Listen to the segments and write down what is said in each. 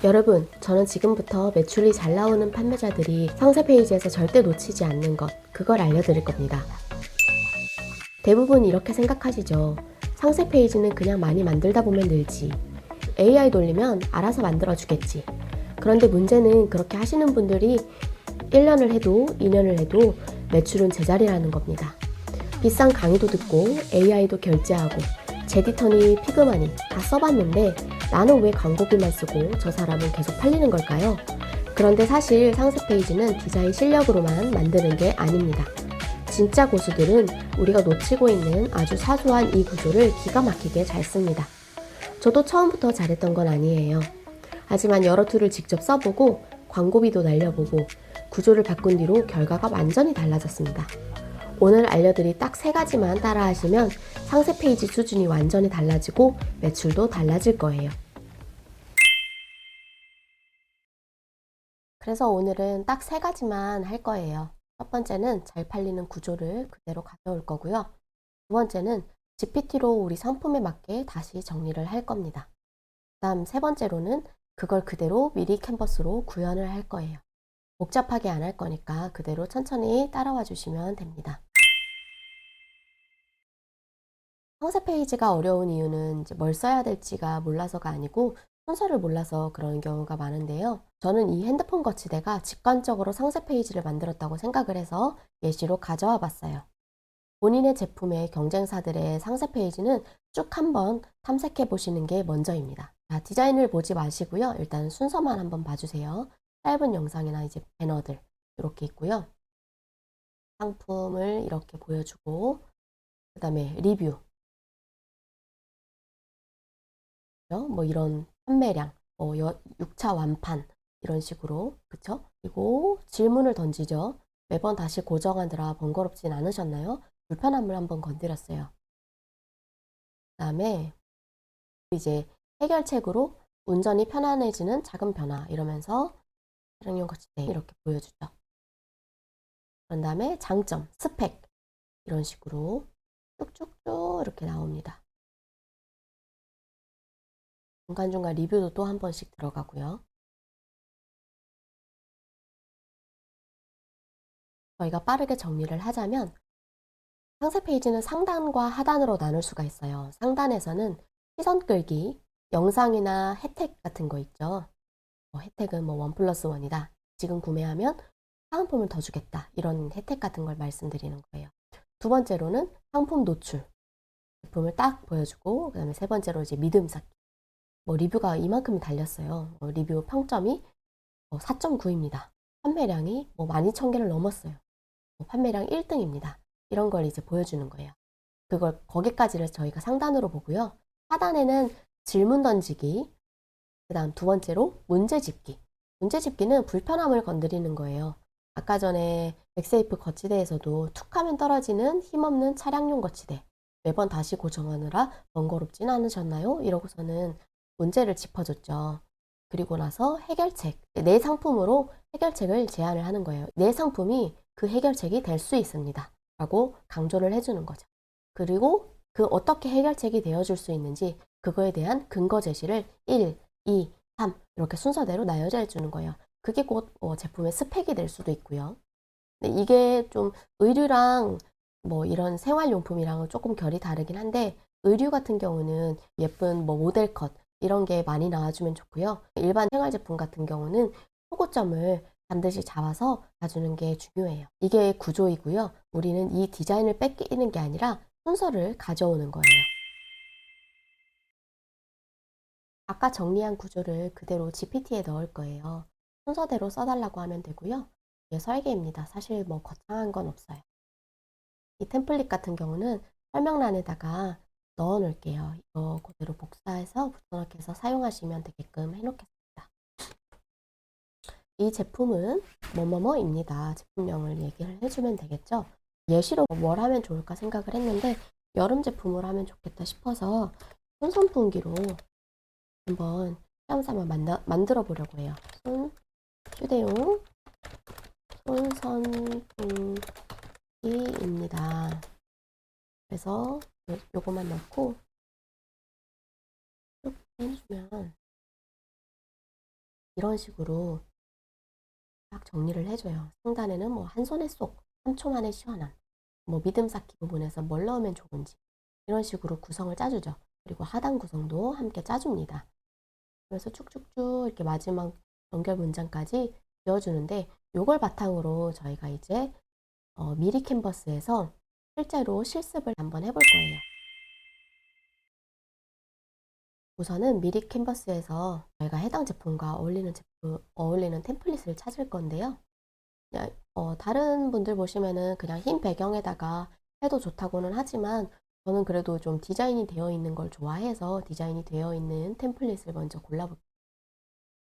여러분, 저는 지금부터 매출이 잘 나오는 판매자들이 상세 페이지에서 절대 놓치지 않는 것, 그걸 알려드릴 겁니다. 대부분 이렇게 생각하시죠. 상세 페이지는 그냥 많이 만들다 보면 늘지. AI 돌리면 알아서 만들어주겠지. 그런데 문제는 그렇게 하시는 분들이 1년을 해도 2년을 해도 매출은 제자리라는 겁니다. 비싼 강의도 듣고 AI도 결제하고 제디터니 피그마니 다 써봤는데 나는 왜 광고비만 쓰고 저 사람은 계속 팔리는 걸까요? 그런데 사실 상세 페이지는 디자인 실력으로만 만드는 게 아닙니다. 진짜 고수들은 우리가 놓치고 있는 아주 사소한 이 구조를 기가 막히게 잘 씁니다. 저도 처음부터 잘했던 건 아니에요. 하지만 여러 툴을 직접 써보고 광고비도 날려보고 구조를 바꾼 뒤로 결과가 완전히 달라졌습니다. 오늘 알려드릴 딱 3가지만 따라하시면 상세 페이지 수준이 완전히 달라지고 매출도 달라질 거예요. 그래서 오늘은 딱 3가지만 할 거예요. 첫 번째는 잘 팔리는 구조를 그대로 가져올 거고요. 두 번째는 GPT로 우리 상품에 맞게 다시 정리를 할 겁니다. 다음 세 번째로는 그걸 그대로 미리 캔버스로 구현을 할 거예요. 복잡하게 안 할 거니까 그대로 천천히 따라와 주시면 됩니다. 상세 페이지가 어려운 이유는 이제 뭘 써야 될지가 몰라서가 아니고 순서를 몰라서 그런 경우가 많은데요. 저는 이 핸드폰 거치대가 직관적으로 상세 페이지를 만들었다고 생각을 해서 예시로 가져와 봤어요. 본인의 제품의 경쟁사들의 상세 페이지는 쭉 한번 탐색해 보시는 게 먼저입니다. 자, 디자인을 보지 마시고요. 일단 순서만 한번 봐주세요. 짧은 영상이나 이제 배너들 이렇게 있고요. 상품을 이렇게 보여주고 그 다음에 리뷰 뭐 이런 판매량, 6차 완판 이런 식으로 그쵸? 그리고 질문을 던지죠. 매번 다시 고정하느라 번거롭진 않으셨나요? 불편함을 한번 건드렸어요. 그 다음에 이제 해결책으로 운전이 편안해지는 작은 변화 이러면서 차량용 거치대 이렇게 보여주죠. 그런 다음에 장점, 스펙 이런 식으로 쭉쭉쭉 이렇게 나옵니다. 중간중간 리뷰도 또 한 번씩 들어가고요. 저희가 빠르게 정리를 하자면 상세 페이지는 상단과 하단으로 나눌 수가 있어요. 상단에서는 시선 끌기, 영상이나 혜택 같은 거 있죠. 혜택은 뭐 1+1이다. 지금 구매하면 사은품을 더 주겠다. 이런 혜택 같은 걸 말씀드리는 거예요. 두 번째로는 상품 노출. 제품을 딱 보여주고, 그 다음에 세 번째로 이제 믿음 쌓기. 리뷰가 이만큼 달렸어요. 리뷰 평점이 4.9입니다. 판매량이 12,000개를 넘었어요. 판매량 1등입니다. 이런 걸 이제 보여주는 거예요. 거기까지를 저희가 상단으로 보고요. 하단에는 질문 던지기, 그 다음 두 번째로 문제 짚기. 문제 짚기는 불편함을 건드리는 거예요. 아까 전에 맥세이프 거치대에서도 툭 하면 떨어지는 힘없는 차량용 거치대. 매번 다시 고정하느라 번거롭진 않으셨나요? 이러고서는 문제를 짚어줬죠. 그리고 나서 해결책. 내 상품으로 해결책을 제안을 하는 거예요. 내 상품이 그 해결책이 될 수 있습니다. 라고 강조를 해주는 거죠. 그리고 그 어떻게 해결책이 되어줄 수 있는지 그거에 대한 근거 제시를 1, 2, 3 이렇게 순서대로 나열해 주는 거예요. 그게 곧 제품의 스펙이 될 수도 있고요. 근데 이게 좀 의류랑 이런 생활용품이랑은 조금 결이 다르긴 한데 의류 같은 경우는 예쁜 모델 컷 이런 게 많이 나와주면 좋고요. 일반 생활 제품 같은 경우는 초고점을 반드시 잡아서 놔주는 게 중요해요. 이게 구조이고요. 우리는 이 디자인을 뺏기는 게 아니라 순서를 가져오는 거예요. 아까 정리한 구조를 그대로 GPT에 넣을 거예요. 순서대로 써달라고 하면 되고요. 이게 설계입니다. 사실 거창한 건 없어요. 이 템플릿 같은 경우는 설명란에다가 넣어 놓을게요. 이거 그대로 복사해서 붙여넣기 해서 사용하시면 되게끔 해놓겠습니다. 이 제품은 뭐뭐뭐입니다. 제품명을 얘기를 해주면 되겠죠. 예시로 뭘 하면 좋을까 생각을 했는데 여름 제품으로 하면 좋겠다 싶어서 손선풍기로 한번 시험 삼아 만들어 보려고 해요. 휴대용 손선풍기입니다. 그래서 요거만 넣고 쭉 해주면 이런 식으로 딱 정리를 해줘요. 상단에는 뭐 한 손에 쏙 3초 만에 시원함, 뭐 믿음 쌓기 부분에서 뭘 넣으면 좋은지 이런 식으로 구성을 짜주죠. 그리고 하단 구성도 함께 짜줍니다. 그래서 쭉쭉쭉 이렇게 마지막 연결 문장까지 지어주는데 요걸 바탕으로 저희가 이제 미리 캔버스에서 실제로 실습을 한번 해볼 거예요. 우선은 미리 캔버스에서 저희가 해당 제품과 어울리는 템플릿을 찾을 건데요. 그냥, 다른 분들 보시면은 그냥 흰 배경에다가 해도 좋다고는 하지만 저는 그래도 좀 디자인이 되어 있는 걸 좋아해서 디자인이 되어 있는 템플릿을 먼저 골라볼게요.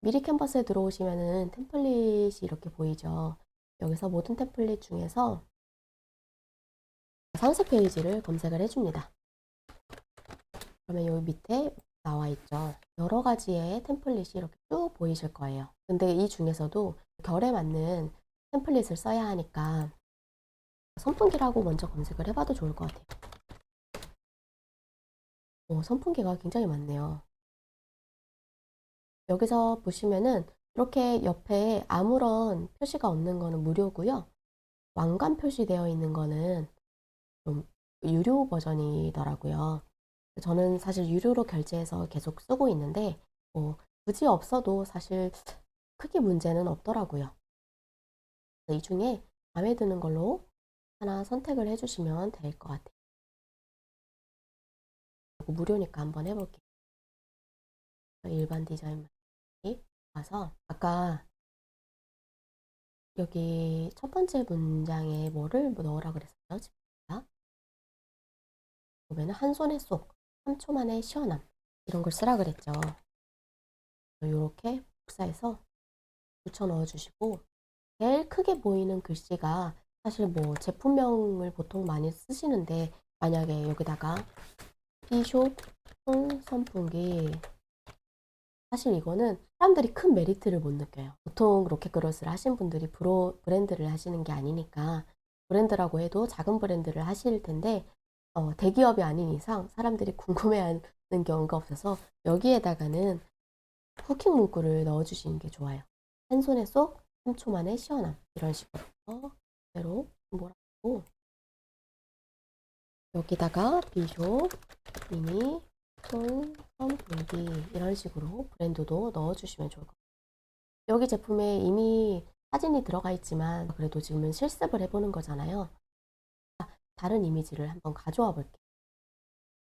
미리 캔버스에 들어오시면은 템플릿이 이렇게 보이죠. 여기서 모든 템플릿 중에서 상세 페이지를 검색을 해줍니다. 그러면 여기 밑에 나와 있죠. 여러 가지의 템플릿이 이렇게 쭉 보이실 거예요. 근데 이 중에서도 결에 맞는 템플릿을 써야 하니까 선풍기라고 먼저 검색을 해봐도 좋을 것 같아요. 선풍기가 굉장히 많네요. 여기서 보시면은 이렇게 옆에 아무런 표시가 없는 거는 무료고요. 왕관 표시되어 있는 거는 좀 유료 버전이더라고요. 저는 사실 유료로 결제해서 계속 쓰고 있는데 굳이 없어도 사실 크게 문제는 없더라고요. 이 중에 마음에 드는 걸로 하나 선택을 해주시면 될 것 같아요. 무료니까 한번 해볼게요. 일반 디자인 가서 아까 여기 첫 번째 문장에 뭐를 넣으라 그랬어요? 보면은 한 손에 쏙 3초 만에 시원함 이런 걸 쓰라 그랬죠. 이렇게 복사해서 붙여 넣어 주시고 제일 크게 보이는 글씨가 사실 뭐 제품명을 보통 많이 쓰시는데 만약에 여기다가 비숍 손 선풍기 사실 이거는 사람들이 큰 메리트를 못 느껴요. 보통 로켓그릇을 하신 분들이 브랜드를 하시는 게 아니니까 브랜드라고 해도 작은 브랜드를 하실 텐데 대기업이 아닌 이상 사람들이 궁금해하는 경우가 없어서 여기에다가는 후킹 문구를 넣어주시는 게 좋아요. 한 손에 쏙 3초 만에 시원함 이런 식으로 그대로 뭐라고 여기다가 비숍 미니 손 선풍기 이런 식으로 브랜드도 넣어주시면 좋을 것 같아요. 여기 제품에 이미 사진이 들어가 있지만 그래도 지금은 실습을 해보는 거잖아요. 다른 이미지를 한번 가져와 볼게요.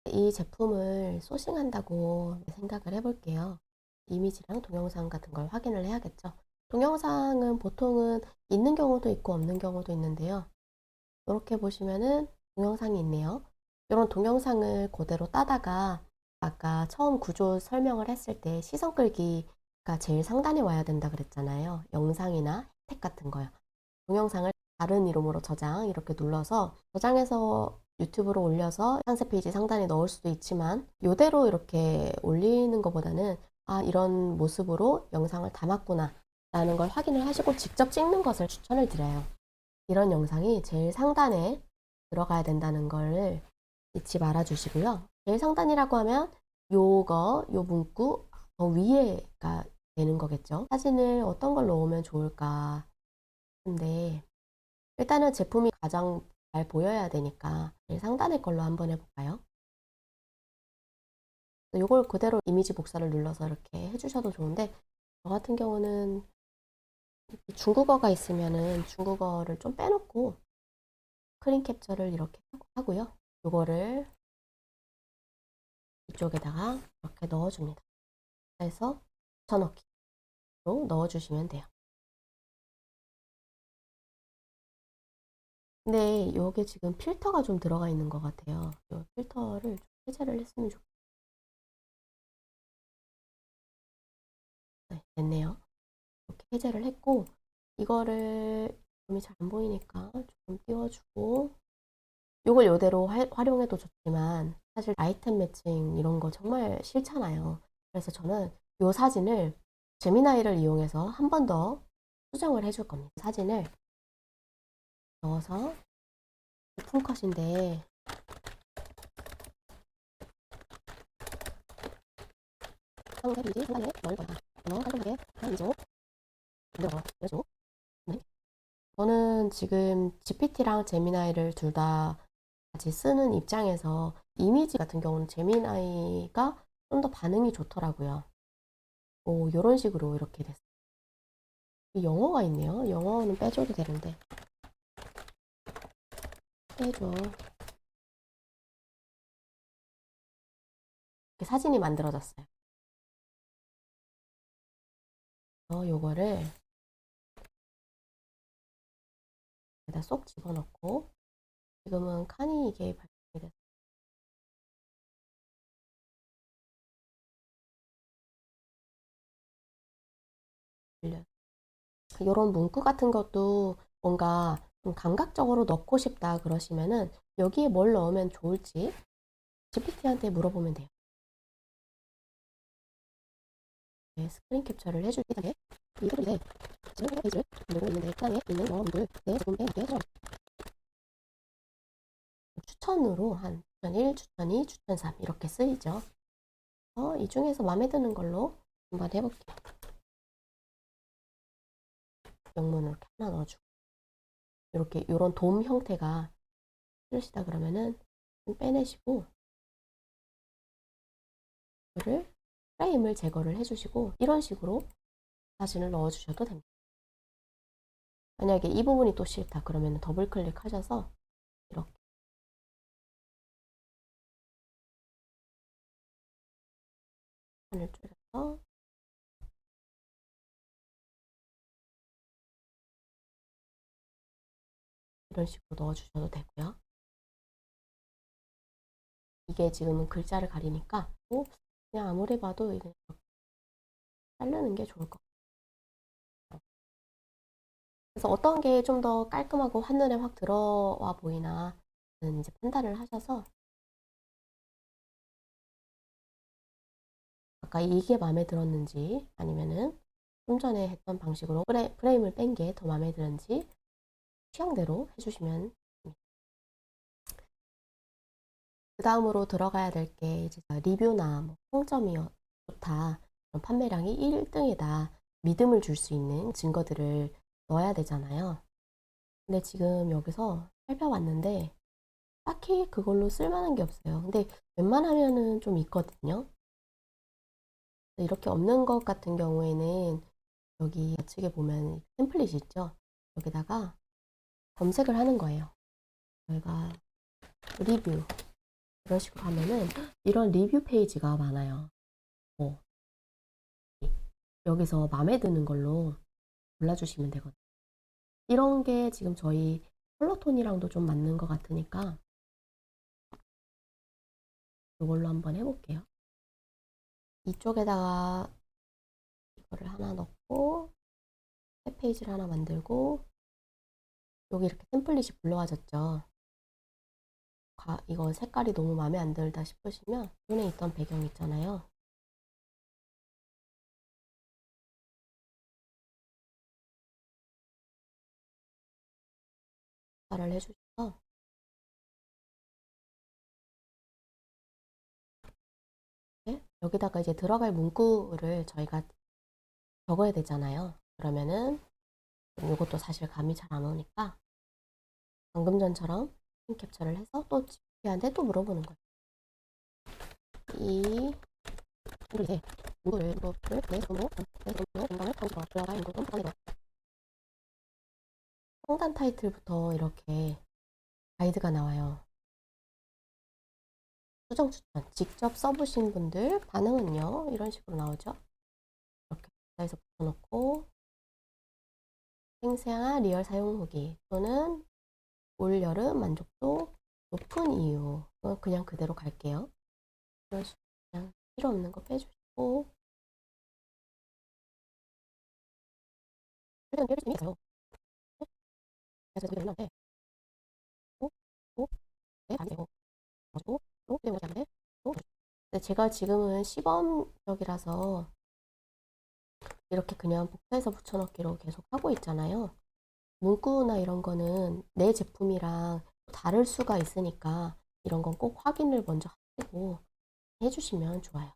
이 제품을 소싱한다고 생각을 해볼게요. 이미지랑 동영상 같은 걸 확인을 해야겠죠. 동영상은 보통은 있는 경우도 있고 없는 경우도 있는데요. 이렇게 보시면은 동영상이 있네요. 이런 동영상을 그대로 따다가 아까 처음 구조 설명을 했을 때 시선 끌기가 제일 상단에 와야 된다 그랬잖아요. 영상이나 혜택 같은 거요. 동영상을 다른 이름으로 저장 이렇게 눌러서 저장해서 유튜브로 올려서 상세 페이지 상단에 넣을 수도 있지만 이대로 이렇게 올리는 것보다는 이런 모습으로 영상을 담았구나 라는 걸 확인을 하시고 직접 찍는 것을 추천을 드려요. 이런 영상이 제일 상단에 들어가야 된다는 걸 잊지 말아 주시고요. 제일 상단이라고 하면 요 문구 더 위에가 되는 거겠죠. 사진을 어떤 걸 넣으면 좋을까 근데 일단은 제품이 가장 잘 보여야 되니까 제일 상단의 걸로 한번 해볼까요? 이걸 그대로 이미지 복사를 눌러서 이렇게 해주셔도 좋은데 저 같은 경우는 중국어가 있으면은 중국어를 좀 빼놓고 스크린 캡처를 이렇게 하고요. 이거를 이쪽에다가 이렇게 넣어줍니다. 그래서 붙여넣기로 넣어주시면 돼요. 근데 이게 지금 필터가 좀 들어가 있는 것 같아요. 이 필터를 좀 해제를 했으면 좋겠어요. 네, 됐네요. 이렇게 해제를 했고 이거를 점이 잘 안 보이니까 조금 띄워주고 이걸 이대로 활용해도 좋지만 사실 아이템 매칭 이런 거 정말 싫잖아요. 그래서 저는 이 사진을 제미나이를 이용해서 한 번 더 수정을 해줄 겁니다. 사진을 넣어서 오픈 컷인데 상세 페이지 상단에 넣을 거예요. 깔끔하게 한 이쪽 만들어 이쪽. 네. 저는 지금 GPT랑 제미나이를 둘 다 같이 쓰는 입장에서 이미지 같은 경우는 제미나이가 좀 더 반응이 좋더라고요. 오, 이런 식으로 이렇게 됐어요. 영어가 있네요. 영어는 빼줘도 되는데. 빼줘. 이렇게 사진이 만들어졌어요. 요거를 여기다 쏙 집어넣고, 지금은 칸이 이게 발송이 됐어요. 이런 문구 같은 것도 뭔가 좀 감각적으로 넣고 싶다 그러시면은 여기에 뭘 넣으면 좋을지 GPT한테 물어보면 돼요. 네, 스크린 캡처를 해줄 때 이 소리에 지금 페이지를 누르고 있는데 땅에 있는 영어문들 내 조금 빼게 추천으로 한 추천 1, 추천 2, 추천 3 이렇게 쓰이죠. 이 중에서 마음에 드는 걸로 한번 해볼게요. 영문을 이렇게 하나 넣어주고 이렇게 이런 돔 형태가 싫으시다 그러면은 좀 빼내시고 이거를 프레임을 제거를 해주시고 이런 식으로 사진을 넣어주셔도 됩니다. 만약에 이 부분이 또 싫다 그러면 더블 클릭하셔서 이렇게 선을 줄여서 이런 식으로 넣어주셔도 되고요. 이게 지금은 글자를 가리니까 그냥 아무리 봐도 그냥 자르는 게 좋을 것 같아요. 그래서 어떤 게 좀 더 깔끔하고 한눈에 확 들어와 보이나 이제 판단을 하셔서 아까 이게 마음에 들었는지 아니면은 좀 전에 했던 방식으로 프레임을 뺀 게 더 마음에 드는지 취향대로 해주시면 됩니다. 그 다음으로 들어가야 될 게 이제 리뷰나 뭐 평점이 좋다, 판매량이 1등이다, 믿음을 줄 수 있는 증거들을 넣어야 되잖아요. 근데 지금 여기서 살펴봤는데 딱히 그걸로 쓸만한 게 없어요. 근데 웬만하면은 좀 있거든요. 이렇게 없는 것 같은 경우에는 여기 좌측에 보면 템플릿이 있죠. 여기다가 검색을 하는 거예요. 저희가 리뷰 이런 식으로 하면은 이런 리뷰 페이지가 많아요. 여기서 마음에 드는 걸로 골라주시면 되거든요. 이런 게 지금 저희 컬러톤이랑도 좀 맞는 것 같으니까 이걸로 한번 해볼게요. 이쪽에다가 이거를 하나 넣고 새 페이지를 하나 만들고 여기 이렇게 템플릿이 불러와졌죠. 이거 색깔이 너무 마음에 안 들다 싶으시면 눈에 있던 배경 있잖아요. 를 해주셔서 여기다가 이제 들어갈 문구를 저희가 적어야 되잖아요. 그러면은 이것도 사실 감이 잘 안 오니까 방금 전처럼 스크린 캡처를 해서 또 GPT한테 또 물어보는 거예요. 이 문구를 내 손으로 공간을 가지고 들어갈 문구 좀 꺼내려. 상단 타이틀부터 이렇게 가이드가 나와요. 수정 추천 직접 써보신 분들 반응은요 이런 식으로 나오죠. 이렇게 해서 붙여놓고 생생한 리얼 사용 후기 또는 올 여름 만족도 높은 이유 그냥 그대로 갈게요. 이런 식으로 그냥 필요 없는 거 빼주시고 일단 이럴 수 있어요. 그래서 여기 올라오는데 네, 안 돼요. 가지고 또 이렇게 하는데 또 근데 제가 지금은 시범적이라서 이렇게 그냥 복사해서 붙여넣기로 계속 하고 있잖아요. 문구나 이런 거는 내 제품이랑 다를 수가 있으니까 이런 건 꼭 확인을 먼저 하시고 해주시면 좋아요.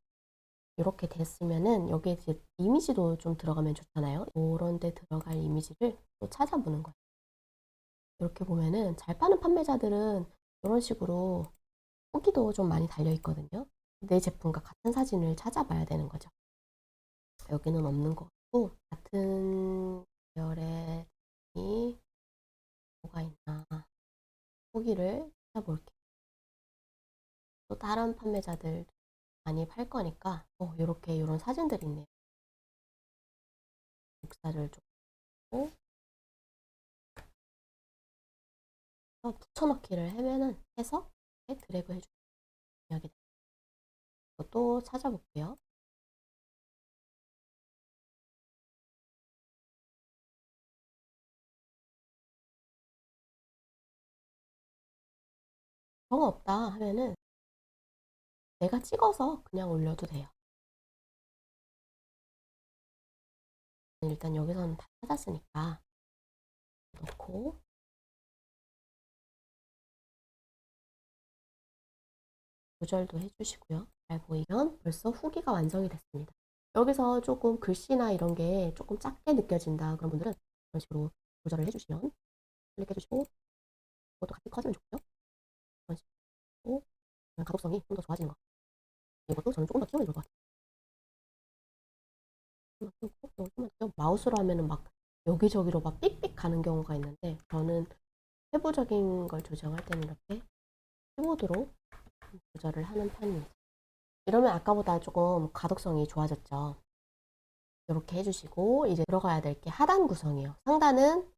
이렇게 됐으면은 여기에 이제 이미지도 좀 들어가면 좋잖아요. 이런 데 들어갈 이미지를 또 찾아보는 거예요. 이렇게 보면은 잘 파는 판매자들은 이런 식으로 후기도 좀 많이 달려 있거든요. 내 제품과 같은 사진을 찾아봐야 되는 거죠. 여기는 없는 것 같고, 같은 계열의 제품이 뭐가 있나 후기를 찾아볼게요. 또 다른 판매자들 많이 팔 거니까 이렇게 이런 사진들이 있네요. 복사를 좀 붙여넣기를 하면은 해서 드래그 해주면 여기 또 찾아볼게요. 정어 없다 하면은 내가 찍어서 그냥 올려도 돼요. 일단 여기서는 다 찾았으니까 넣고 조절도 해주시고요. 잘 보이면 벌써 후기가 완성이 됐습니다. 여기서 조금 글씨나 이런 게 조금 작게 느껴진다 그런 분들은 이런 식으로 조절을 해주시면 클릭해주시고 이것도 같이 커지면 좋고요. 이런 식으로 가독성이 좀 더 좋아지는 것 같아요. 이것도 저는 조금 더 키우면 좋을 것 같아요. 마우스로 하면은 막 여기저기로 막 삑삑 가는 경우가 있는데 저는 세부적인 걸 조정할 때는 이렇게 키보드로 조절을 하는 편입니다. 이러면 아까보다 조금 가독성이 좋아졌죠. 이렇게 해주시고 이제 들어가야 될 게 하단 구성이에요. 상단은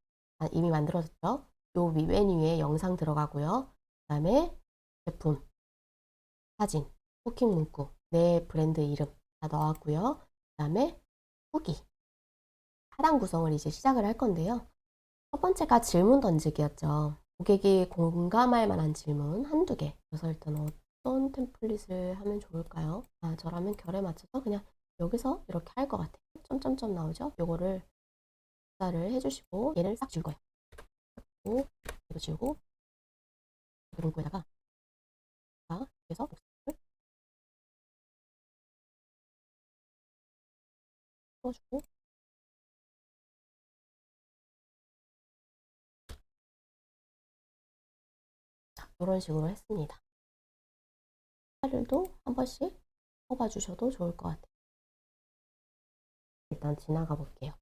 이미 만들어졌죠. 요 맨 위에 영상 들어가고요. 그 다음에 제품, 사진, 후킹 문구, 내 브랜드 이름 다 넣었고요. 그 다음에 후기, 하단 구성을 이제 시작을 할 건데요. 첫 번째가 질문 던지기였죠. 고객이 공감할 만한 질문 한두 개. 그래서 일단 어떤 템플릿을 하면 좋을까요? 저라면 결에 맞춰서 그냥 여기서 이렇게 할 것 같아요. 점점점 나오죠? 요거를 복사를 해주시고 얘를 싹 지울 거예요. 그리고 이거 지우고 문구에다가 여기서 복사를 써주고 이런 식으로 했습니다. 파일도 한 번씩 뽑아 주셔도 좋을 것 같아요. 일단 지나가 볼게요.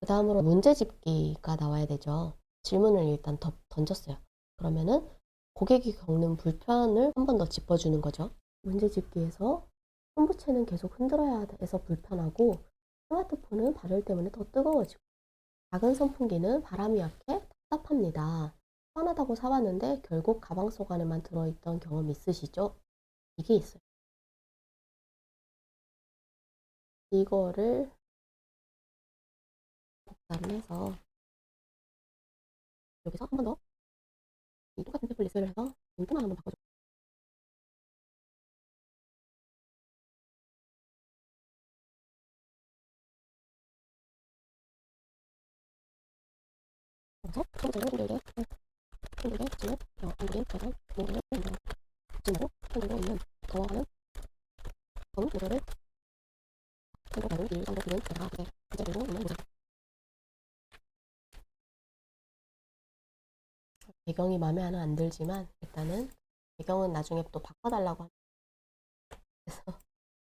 그 다음으로 문제집기가 나와야 되죠. 질문을 일단 던졌어요. 그러면은 고객이 겪는 불편을 한 번 더 짚어주는 거죠. 문제집기에서 손부채는 계속 흔들어야 해서 불편하고 스마트폰은 발열 때문에 더 뜨거워지고 작은 선풍기는 바람이 약해 답답합니다. 편하다고 사왔는데 결국 가방 속 안에만 들어있던 경험 있으시죠? 이게 있어요. 이거를 복사를 해서 여기서 한 번 더 이 똑같은 템플릿을 해서 문구만 한번 바꿔줘. 그래서 처음부터 힘들게 지금 한국인 가장 모델을 지금으로 한국에 있는 더워하는 모델을 한국하는 일 정도 기는 내가 부재되고 있는 모델. 배경이 마음에 안 들지만 일단은 배경은 나중에 또 바꿔달라고 하면 그래서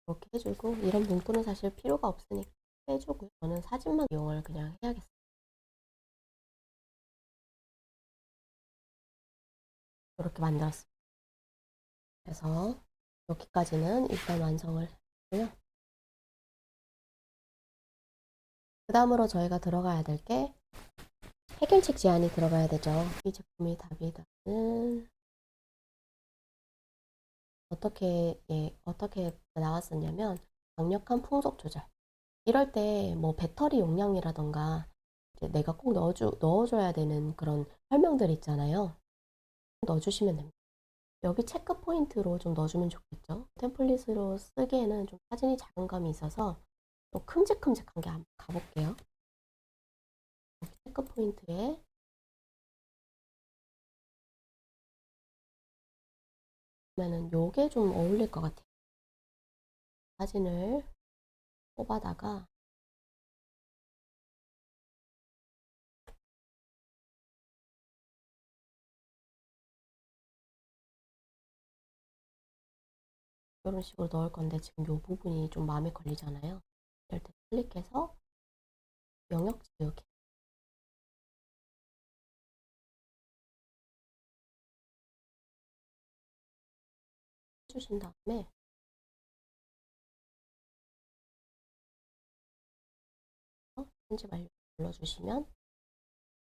이렇게 해주고 이런 문구는 사실 필요가 없으니까 해주고요. 저는 사진만 이용을 그냥 해야겠어요. 이렇게 만들었습니다. 그래서 여기까지는 일단 완성을 했고요. 그 다음으로 저희가 들어가야 될 게 해결책 제안이 들어가야 되죠. 이 제품이 답이 다는 어떻게 나왔었냐면 강력한 풍속 조절. 이럴 때 뭐 배터리 용량이라던가 내가 꼭 넣어줘야 되는 그런 설명들 있잖아요. 넣어주시면 됩니다. 여기 체크 포인트로 좀 넣어주면 좋겠죠. 템플릿으로 쓰기에는 좀 사진이 작은 감이 있어서 좀 큼직큼직한 게 한번 가볼게요. 체크 포인트에 그러면은 요게 좀 어울릴 것 같아요. 사진을 뽑아다가 이런 식으로 넣을 건데 지금 이 부분이 좀 마음에 걸리잖아요. 이럴 때 클릭해서 영역 지우개 해주신 다음에 편집 완료 눌러주시면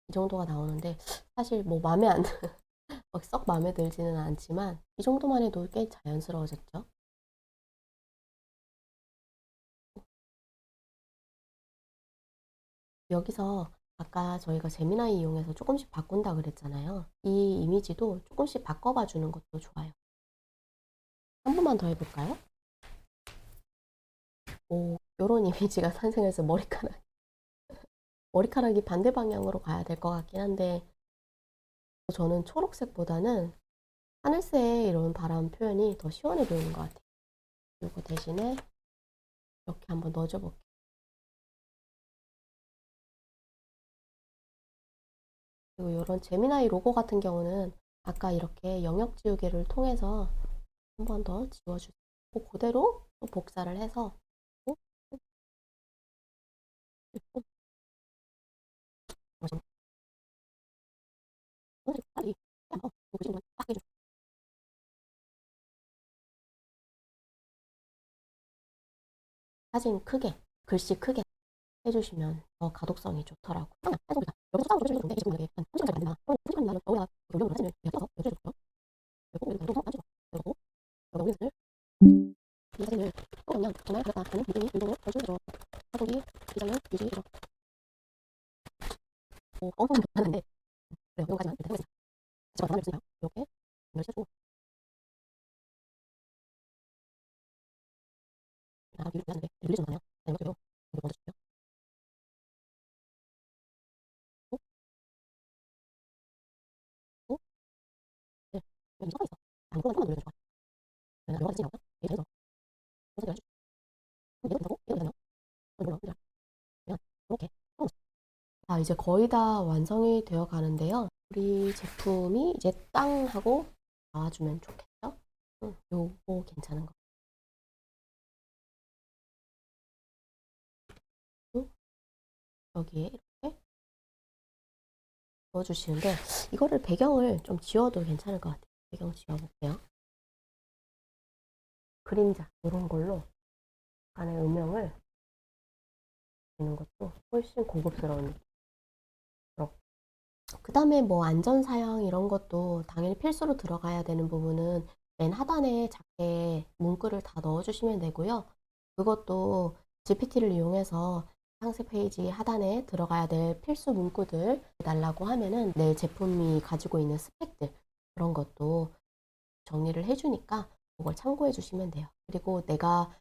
이 정도가 나오는데 사실 뭐 마음에 안 썩 마음에 들지는 않지만 이 정도만 해도 꽤 자연스러워졌죠. 여기서 아까 저희가 제미나이 이용해서 조금씩 바꾼다 그랬잖아요. 이 이미지도 조금씩 바꿔봐 주는 것도 좋아요. 한 번만 더 해볼까요? 오, 요런 이미지가 탄생해서 머리카락이 반대 방향으로 가야 될 것 같긴 한데 저는 초록색보다는 하늘색 이런 바람 표현이 더 시원해 보이는 것 같아요. 이거 대신에 이렇게 한번 넣어줘 볼게요. 그리고 이런 제미나이 로고 같은 경우는 아까 이렇게 영역 지우개를 통해서 한 번 더 지워주고 그대로 또 복사를 해서 사진 크게, 글씨 크게 해주시면 더 가독성이 좋더라고요. 여기서 숫자로 줄여주면 좋은데 29분에 한 30분까지 만든다. 그러면 30분이면 저희가 용량으로 사진을 껴서 여쭤줬죠. 그리고 여기서 동선 만지죠. 그리고 여기 올리는을 이 사진을 또 그냥 정말 가볍다 하는 믿음이 운동을 더 줄여줘. 사진기 디자인 유지 이런 엉뚱한 거 하는데 그래요. 이거까지만 일단 해보겠습니다. 하지만 변화를 쓰나요? 이렇게 분을 써주고 위로 올랐는데 늘려주는 거네요. 이것도요. 이거 먼저 줄게요. 어? 어? 네. 여기 섞여 있어. 이거만 조금만 눌러주면 좋아요. 그러면 여러 가지 나오죠? 되게 잘해서 분석을 해주죠. 얘도 괜찮고 얘도 괜찮아요. 이걸로 그냥 이렇게 이제 거의 다 완성이 되어 가는데요. 우리 제품이 이제 땅 하고 나와주면 좋겠죠? 요거 괜찮은 거. 여기에 이렇게 넣어주시는데 이거를 배경을 좀 지워도 괜찮을 것 같아요. 배경 지워볼게요. 그림자 이런 걸로 안에 음영을 주는 것도 훨씬 고급스러운 느낌. 그 다음에 뭐 안전사양 이런 것도 당연히 필수로 들어가야 되는 부분은 맨 하단에 작게 문구를 다 넣어주시면 되고요. 그것도 GPT를 이용해서 상세 페이지 하단에 들어가야 될 필수 문구들 달라고 하면은 내 제품이 가지고 있는 스펙들 그런 것도 정리를 해주니까 그걸 참고해 주시면 돼요. 그리고 내가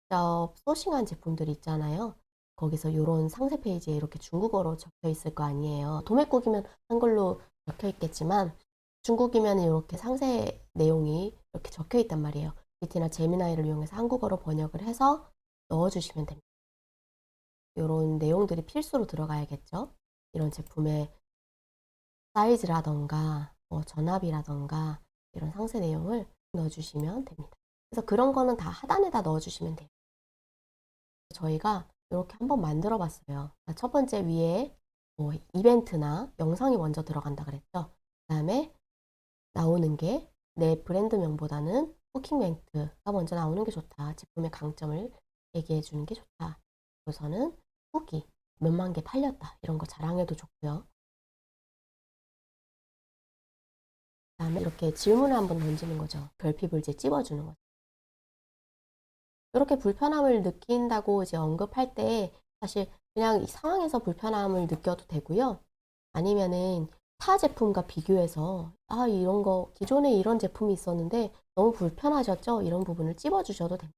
직접 소싱한 제품들 있잖아요. 거기서 이런 상세 페이지에 이렇게 중국어로 적혀 있을 거 아니에요. 도매국이면 한글로 적혀 있겠지만 중국이면 이렇게 상세 내용이 이렇게 적혀 있단 말이에요. GPT나 제미나이를 이용해서 한국어로 번역을 해서 넣어주시면 됩니다. 이런 내용들이 필수로 들어가야겠죠. 이런 제품의 사이즈라던가 뭐 전압이라던가 이런 상세 내용을 넣어주시면 됩니다. 그래서 그런 거는 다 하단에다 넣어주시면 돼요. 저희가 이렇게 한번 만들어 봤어요. 첫 번째 위에 뭐 이벤트나 영상이 먼저 들어간다 그랬죠. 그 다음에 나오는 게 내 브랜드명보다는 후킹 멘트가 먼저 나오는 게 좋다. 제품의 강점을 얘기해 주는 게 좋다. 그래서는 후기 몇만 개 팔렸다. 이런 거 자랑해도 좋고요. 그 다음에 이렇게 질문을 한번 던지는 거죠. 결핍을 이제 찝어주는 거죠. 이렇게 불편함을 느낀다고 이제 언급할 때 사실 그냥 이 상황에서 불편함을 느껴도 되고요. 아니면은 타 제품과 비교해서 이런 거 기존에 이런 제품이 있었는데 너무 불편하셨죠? 이런 부분을 찝어주셔도 됩니다.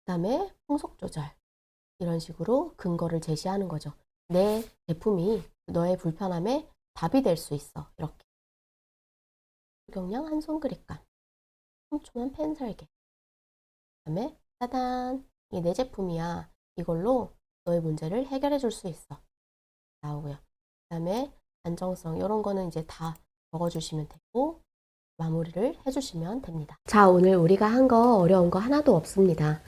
그 다음에 풍속 조절 이런 식으로 근거를 제시하는 거죠. 내 제품이 너의 불편함에 답이 될 수 있어. 이렇게 경량 한 손 그립감, 촘촘한 펜 설계 그다음에 짜잔, 이게 내 제품이야. 이걸로 너의 문제를 해결해 줄 수 있어. 나오고요. 그다음에 안정성 이런 거는 이제 다 적어주시면 되고 마무리를 해주시면 됩니다. 자, 오늘 우리가 한 거 어려운 거 하나도 없습니다.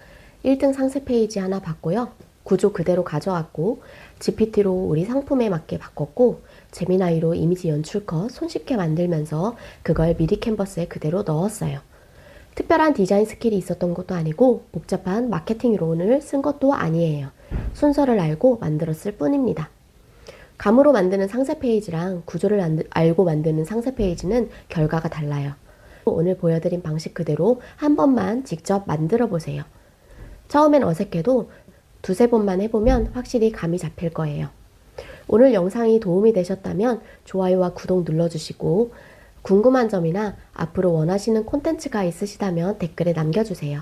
1등 상세 페이지 하나 봤고요. 구조 그대로 가져왔고 GPT로 우리 상품에 맞게 바꿨고 제미나이로 이미지 연출 컷 손쉽게 만들면서 그걸 미리 캔버스에 그대로 넣었어요. 특별한 디자인 스킬이 있었던 것도 아니고 복잡한 마케팅 이론을 쓴 것도 아니에요. 순서를 알고 만들었을 뿐입니다. 감으로 만드는 상세 페이지랑 구조를 알고 만드는 상세 페이지는 결과가 달라요. 오늘 보여드린 방식 그대로 한 번만 직접 만들어 보세요. 처음엔 어색해도 두세 번만 해보면 확실히 감이 잡힐 거예요. 오늘 영상이 도움이 되셨다면 좋아요와 구독 눌러주시고 궁금한 점이나 앞으로 원하시는 콘텐츠가 있으시다면 댓글에 남겨주세요.